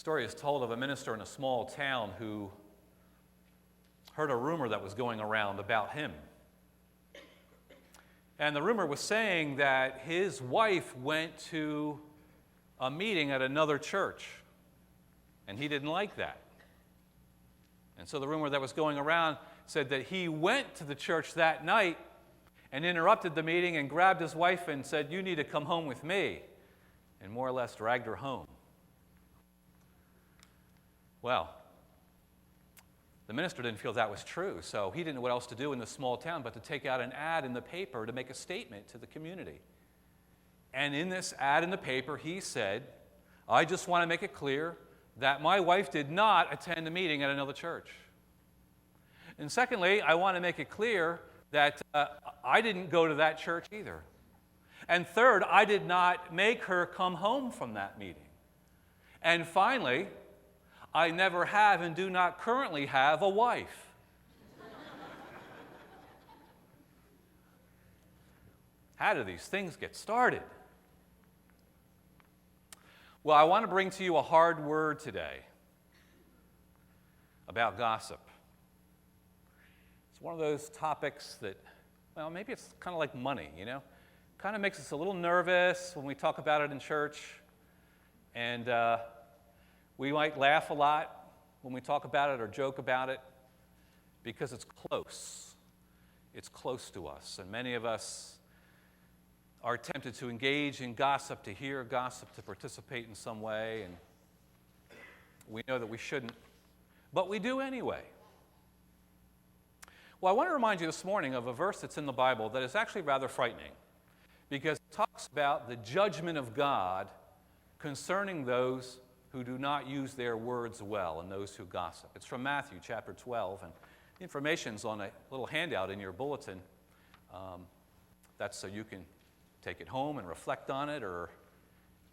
story is told of a minister in a small town who heard a rumor that was going around about him. And the rumor was saying that his wife went to a meeting at another church, and he didn't like that. And so the rumor that was going around said that he went to the church that night and interrupted the meeting and grabbed his wife and said, "You need to come home with me," and more or less dragged her home. Well, the minister didn't feel that was true, so he didn't know what else to do in this small town but to take out an ad in the paper to make a statement to the community. And in this ad in the paper, he said, "I just want to make it clear that my wife did not attend a meeting at another church. And secondly, I want to make it clear that I didn't go to that church either. And third, I did not make her come home from that meeting. And finally, I never have and do not currently have a wife." How do these things get started? Well, I want to bring to you a hard word today about gossip. It's one of those topics that, well, maybe it's kind of like money, Kind of makes us a little nervous when we talk about it in church. And we might laugh a lot when we talk about it or joke about it because it's close. It's close to us. And many of us are tempted to engage in gossip, to hear gossip, to participate in some way, and we know that we shouldn't, but we do anyway. Well, I want to remind you this morning of a verse that's in the Bible that is actually rather frightening because it talks about the judgment of God concerning those who do not use their words well and those who gossip. It's from Matthew chapter 12, and the information's on a little handout in your bulletin. That's so you can take it home and reflect on it or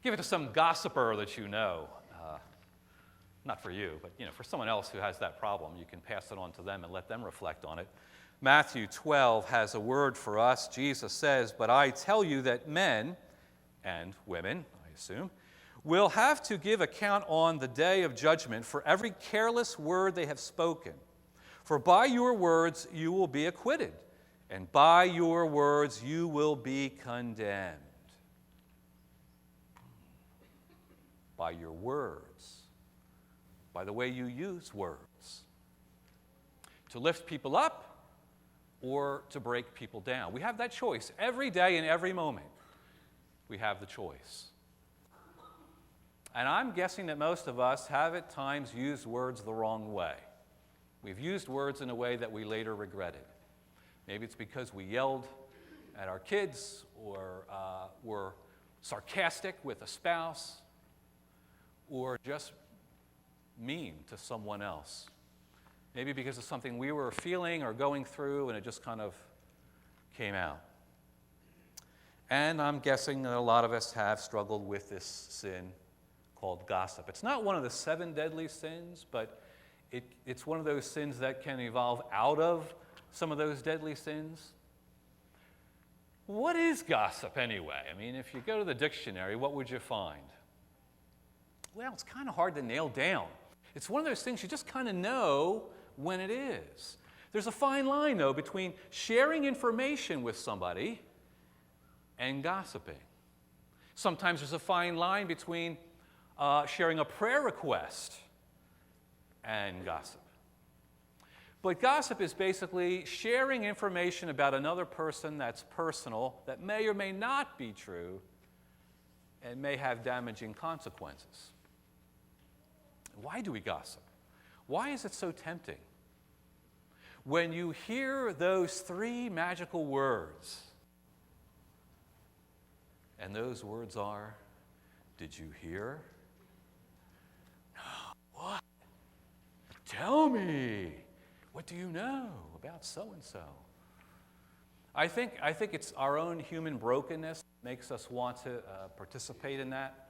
give it to some gossiper that you know. Not for you, but for someone else who has that problem, you can pass it on to them and let them reflect on it. Matthew 12 has a word for us. Jesus says, "But I tell you that men," and women, I assume, "will have to give account on the day of judgment for every careless word they have spoken. For by your words you will be acquitted, and by your words you will be condemned." By your words, by the way you use words, to lift people up or to break people down. We have that choice every day and every moment. We have the choice. And I'm guessing that most of us have at times used words the wrong way. We've used words in a way that we later regretted. Maybe it's because we yelled at our kids or were sarcastic with a spouse or just mean to someone else. Maybe because of something we were feeling or going through and it just kind of came out. And I'm guessing that a lot of us have struggled with this sin called gossip. It's not one of the 7 deadly sins, but it's one of those sins that can evolve out of some of those deadly sins. What is gossip anyway? I mean, if you go to the dictionary, what would you find? Well, it's kind of hard to nail down. It's one of those things you just kind of know when it is. There's a fine line, though, between sharing information with somebody and gossiping. Sometimes there's a fine line between sharing a prayer request and gossip. But gossip is basically sharing information about another person that's personal, that may or may not be true, and may have damaging consequences. Why do we gossip? Why is it so tempting? When you hear those 3 magical words, and those words are, "Did you hear?" "No, what? Tell me. What do you know about so-and-so?" I think it's our own human brokenness that makes us want to participate in that.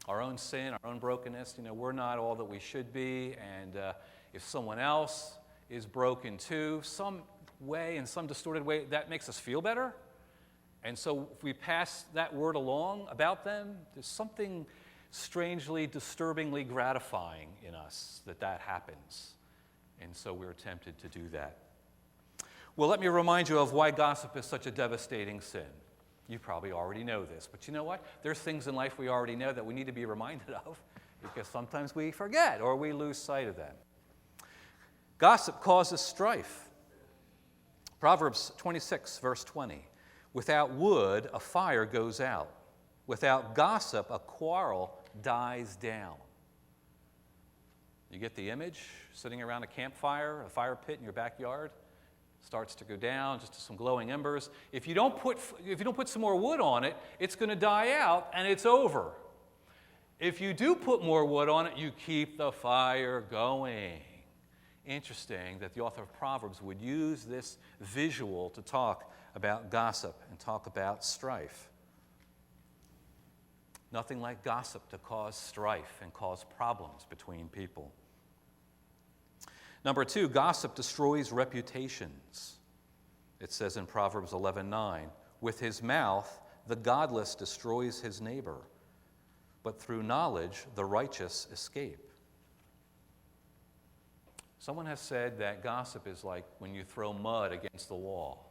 Our own sin, our own brokenness. We're not all that we should be, and if someone else is broken too, some way, in some distorted way, that makes us feel better. And so if we pass that word along about them, there's something strangely, disturbingly gratifying in us that that happens. And so we're tempted to do that. Well, let me remind you of why gossip is such a devastating sin. You probably already know this, but you know what? There's things in life we already know that we need to be reminded of because sometimes we forget or we lose sight of them. Gossip causes strife. Proverbs 26, verse 20. Without wood, a fire goes out. Without gossip, a quarrel dies down. You get the image? Sitting around a campfire, a fire pit in your backyard, starts to go down, just some glowing embers. If you don't put some more wood on it, it's going to die out and it's over. If you do put more wood on it, you keep the fire going. Interesting that the author of Proverbs would use this visual to talk about gossip and talk about strife. Nothing like gossip to cause strife and cause problems between people. Number 2, gossip destroys reputations. It says in Proverbs 11:9, with his mouth the godless destroys his neighbor, but through knowledge the righteous escape. Someone has said that gossip is like when you throw mud against the wall.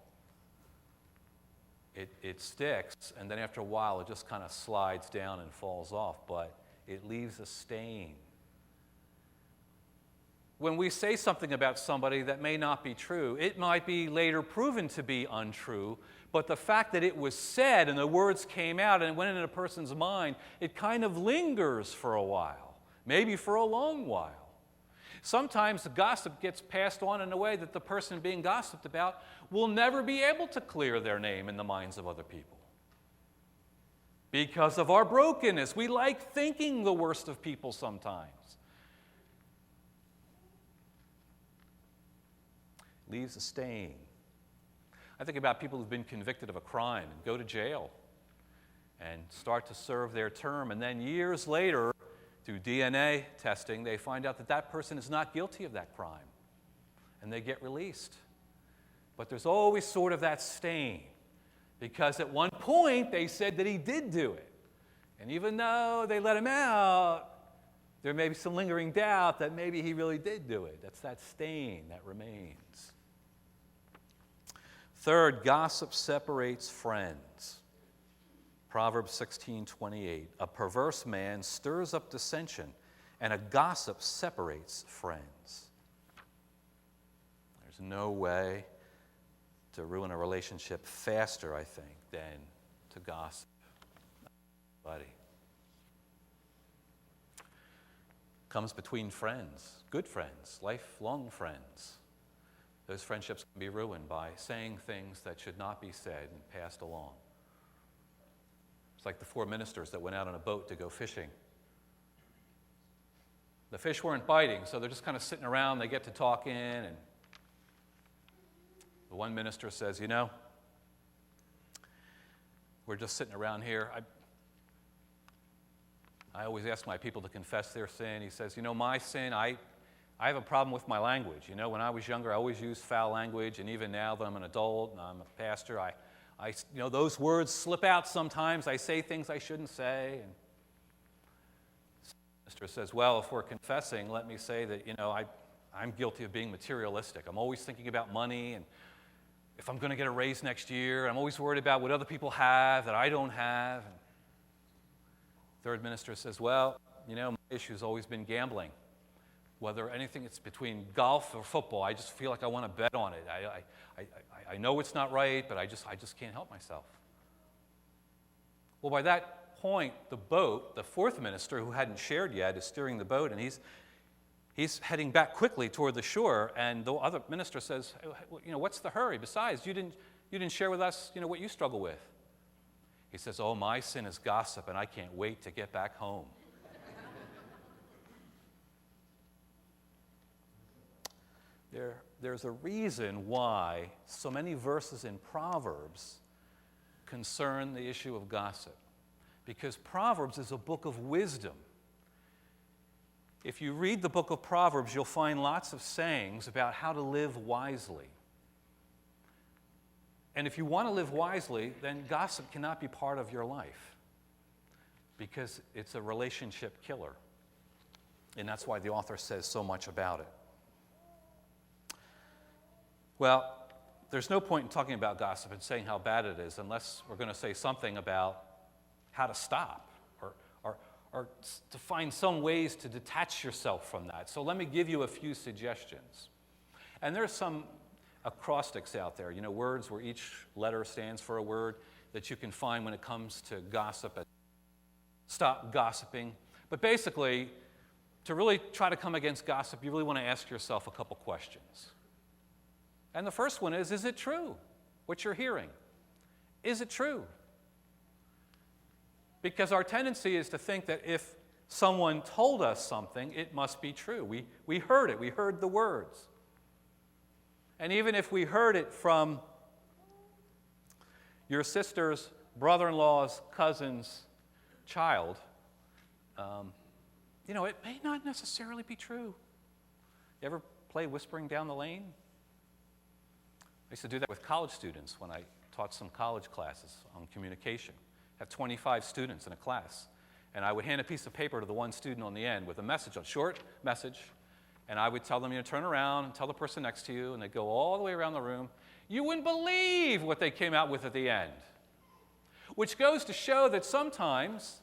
It sticks, and then after a while it just kind of slides down and falls off, but it leaves a stain. When we say something about somebody that may not be true, it might be later proven to be untrue, but the fact that it was said and the words came out and it went into a person's mind, it kind of lingers for a while, maybe for a long while. Sometimes the gossip gets passed on in a way that the person being gossiped about will never be able to clear their name in the minds of other people. Because of our brokenness, we like thinking the worst of people sometimes. Leaves a stain. I think about people who've been convicted of a crime and go to jail and start to serve their term, and then years later, through DNA testing, they find out that that person is not guilty of that crime, and they get released. But there's always sort of that stain, because at one point they said that he did do it. And even though they let him out, there may be some lingering doubt that maybe he really did do it. That's that stain that remains. Third, gossip separates friends. Proverbs 16:28. A perverse man stirs up dissension, and a gossip separates friends. There's no way to ruin a relationship faster, I think, than to gossip. Buddy. Comes between friends, good friends, lifelong friends. Those friendships can be ruined by saying things that should not be said and passed along. It's like the 4 ministers that went out on a boat to go fishing. The fish weren't biting, so they're just kind of sitting around. They get to talking, and the one minister says, you know, we're just sitting around here. I always ask my people to confess their sin. He says, you know, my sin, I have a problem with my language. You know, when I was younger, I always used foul language, and even now that I'm an adult and I'm a pastor, you know, those words slip out sometimes. I say things I shouldn't say. And the minister says, well, if we're confessing, let me say that, you know, I'm guilty of being materialistic. I'm always thinking about money, and if I'm going to get a raise next year, I'm always worried about what other people have that I don't have. And third minister says, well, you know, my issue has always been gambling. Whether anything it's between golf or football, I just feel like I want to bet on it. I know it's not right, but I just can't help myself. Well, by that point, the boat, the fourth minister who hadn't shared yet, is steering the boat, and he's heading back quickly toward the shore. And the other minister says, you know, what's the hurry? Besides, you didn't share with us, you know, what you struggle with. He says, oh, my sin is gossip, and I can't wait to get back home. There's a reason why so many verses in Proverbs concern the issue of gossip. Because Proverbs is a book of wisdom. If you read the book of Proverbs, you'll find lots of sayings about how to live wisely. And if you want to live wisely, then gossip cannot be part of your life. because it's a relationship killer. And that's why the author says so much about it. Well, there's no point in talking about gossip and saying how bad it is unless we're going to say something about how to stop or to find some ways to detach yourself from that. So let me give you a few suggestions. And there's some acrostics out there, words where each letter stands for a word that you can find when it comes to gossip. Stop gossiping. But basically, to really try to come against gossip, you really want to ask yourself a couple questions. And the first one is it true, what you're hearing? Is it true? Because our tendency is to think that if someone told us something, it must be true. We heard it. We heard the words. And even if we heard it from your sister's brother-in-law's cousin's child, it may not necessarily be true. You ever play Whispering Down the Lane? I used to do that with college students when I taught some college classes on communication. I have 25 students in a class, and I would hand a piece of paper to the one student on the end with a message, a short message, and I would tell them, turn around and tell the person next to you, and they'd go all the way around the room. You wouldn't believe what they came out with at the end, which goes to show that sometimes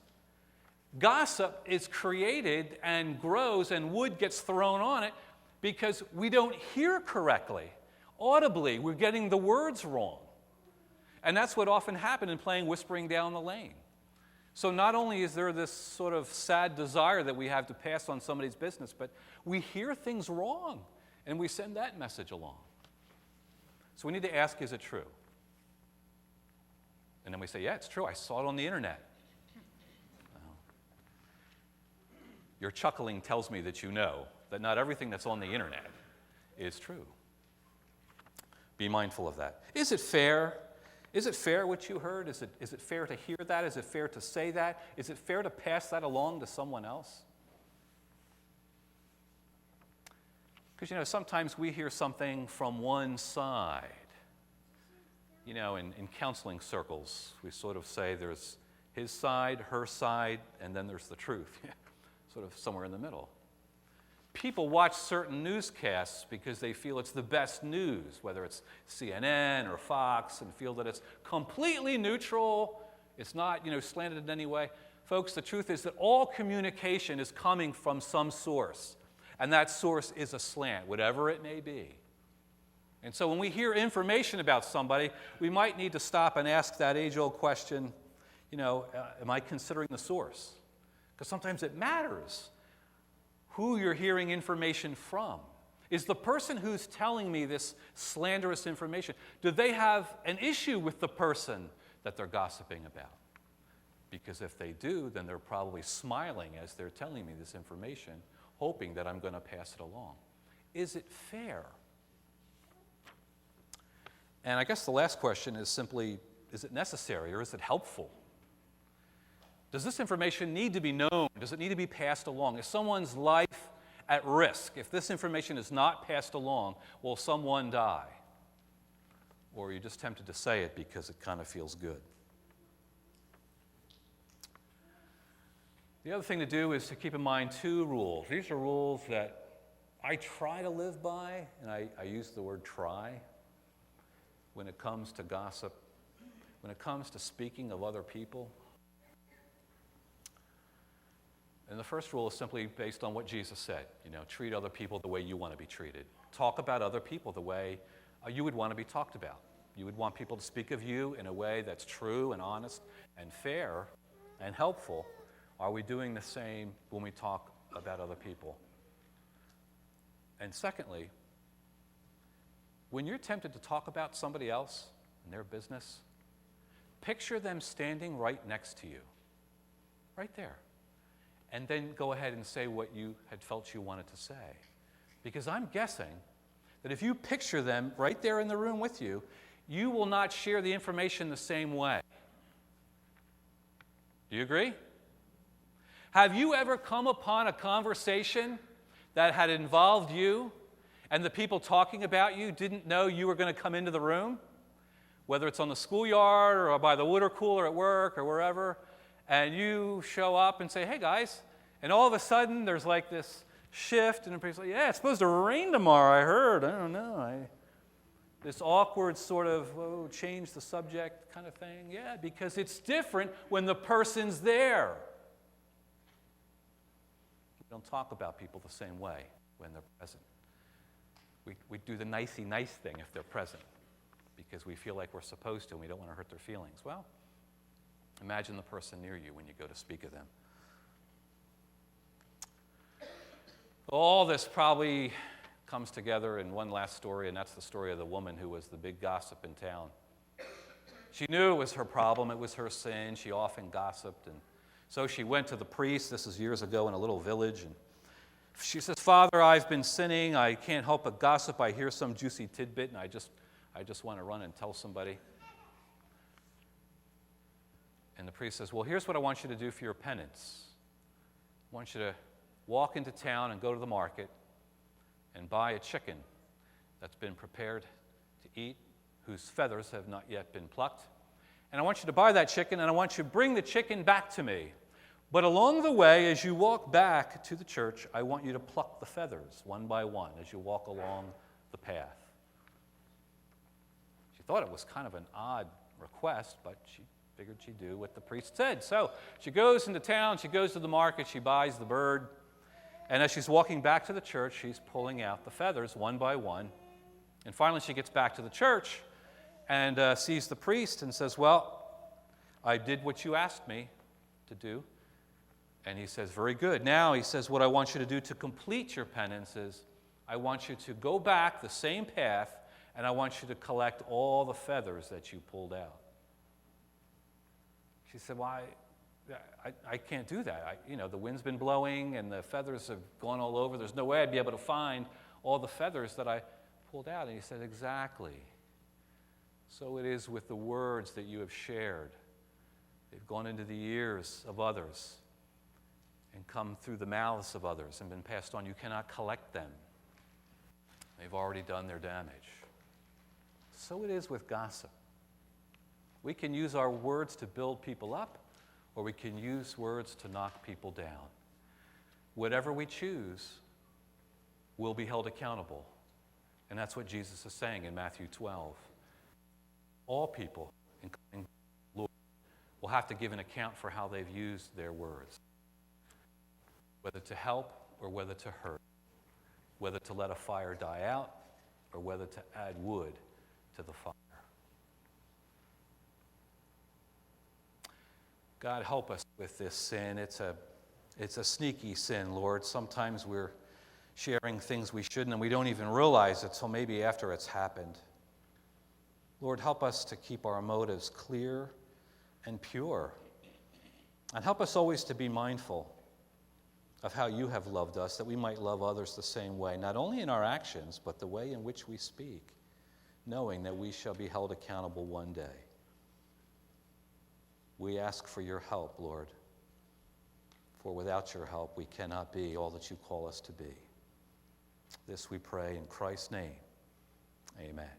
gossip is created and grows and wood gets thrown on it because we don't hear correctly. Audibly, we're getting the words wrong. And that's what often happened in playing Whispering Down the Lane. So not only is there this sort of sad desire that we have to pass on somebody's business, but we hear things wrong, and we send that message along. So we need to ask, is it true? And then we say, yeah, it's true. I saw it on the internet. Well, your chuckling tells me that you know that not everything that's on the internet is true. Be mindful of that. Is it fair? Is it fair what you heard? Is it fair to hear that? Is it fair to say that? Is it fair to pass that along to someone else? Because, sometimes we hear something from one side. In counseling circles, we sort of say there's his side, her side, and then there's the truth, sort of somewhere in the middle. People watch certain newscasts because they feel it's the best news, whether it's CNN or Fox, and feel that it's completely neutral. It's not, slanted in any way. Folks, the truth is that all communication is coming from some source, and that source is a slant, whatever it may be. And so when we hear information about somebody, we might need to stop and ask that age-old question, am I considering the source? Because sometimes it matters who you're hearing information from. Is the person who's telling me this slanderous information, do they have an issue with the person that they're gossiping about? Because if they do, then they're probably smiling as they're telling me this information, hoping that I'm going to pass it along. Is it fair? And I guess the last question is simply, is it necessary or is it helpful? Does this information need to be known? Does it need to be passed along? Is someone's life at risk? If this information is not passed along, will someone die? Or are you just tempted to say it because it kind of feels good? The other thing to do is to keep in mind two rules. These are rules that I try to live by, and I use the word try when it comes to gossip, when it comes to speaking of other people. And the first rule is simply based on what Jesus said. Treat other people the way you want to be treated. Talk about other people the way you would want to be talked about. You would want people to speak of you in a way that's true and honest and fair and helpful. Are we doing the same when we talk about other people? And secondly, when you're tempted to talk about somebody else and their business, picture them standing right next to you, right there. And then go ahead and say what you had felt you wanted to say. Because I'm guessing that if you picture them right there in the room with you, you will not share the information the same way. Do you agree? Have you ever come upon a conversation that had involved you and the people talking about you didn't know you were going to come into the room? Whether it's on the schoolyard or by the water cooler at work or wherever, and you show up and say, hey guys, and all of a sudden there's like this shift, and the priest's like, yeah, it's supposed to rain tomorrow, I heard. I don't know. This awkward sort of, change the subject kind of thing. Yeah, because it's different when the person's there. We don't talk about people the same way when they're present. We do the nicey nice thing if they're present because we feel like we're supposed to and we don't want to hurt their feelings. Well, imagine the person near you when you go to speak of them. All this probably comes together in one last story, and that's the story of the woman who was the big gossip in town. She knew it was her problem, it was her sin, she often gossiped, and so she went to the priest. This is years ago in a little village, and she says, Father, I've been sinning, I can't help but gossip, I hear some juicy tidbit, and I just want to run and tell somebody. And the priest says, well, here's what I want you to do for your penance. I want you to walk into town and go to the market and buy a chicken that's been prepared to eat, whose feathers have not yet been plucked. And I want you to buy that chicken, and I want you to bring the chicken back to me. But along the way, as you walk back to the church, I want you to pluck the feathers one by one as you walk along the path. She thought it was kind of an odd request, but she figured she'd do what the priest said. So she goes into town, she goes to the market, she buys the bird, and as she's walking back to the church, she's pulling out the feathers one by one. And finally she gets back to the church and sees the priest and says, well, I did what you asked me to do. And he says, very good. Now he says, what I want you to do to complete your penance is I want you to go back the same path, and I want you to collect all the feathers that you pulled out. She said, well, I can't do that. The wind's been blowing and the feathers have gone all over. There's no way I'd be able to find all the feathers that I pulled out. And he said, exactly. So it is with the words that you have shared. They've gone into the ears of others and come through the mouths of others and been passed on. You cannot collect them. They've already done their damage. So it is with gossip. We can use our words to build people up, or we can use words to knock people down. Whatever we choose will be held accountable. And that's what Jesus is saying in Matthew 12. All people, including the Lord, will have to give an account for how they've used their words, whether to help or whether to hurt, whether to let a fire die out or whether to add wood to the fire. God, help us with this sin. It's a sneaky sin, Lord. Sometimes we're sharing things we shouldn't, and we don't even realize it till maybe after it's happened. Lord, help us to keep our motives clear and pure. And help us always to be mindful of how you have loved us, that we might love others the same way, not only in our actions, but the way in which we speak, knowing that we shall be held accountable one day. We ask for your help, Lord, for without your help we cannot be all that you call us to be. This we pray in Christ's name. Amen.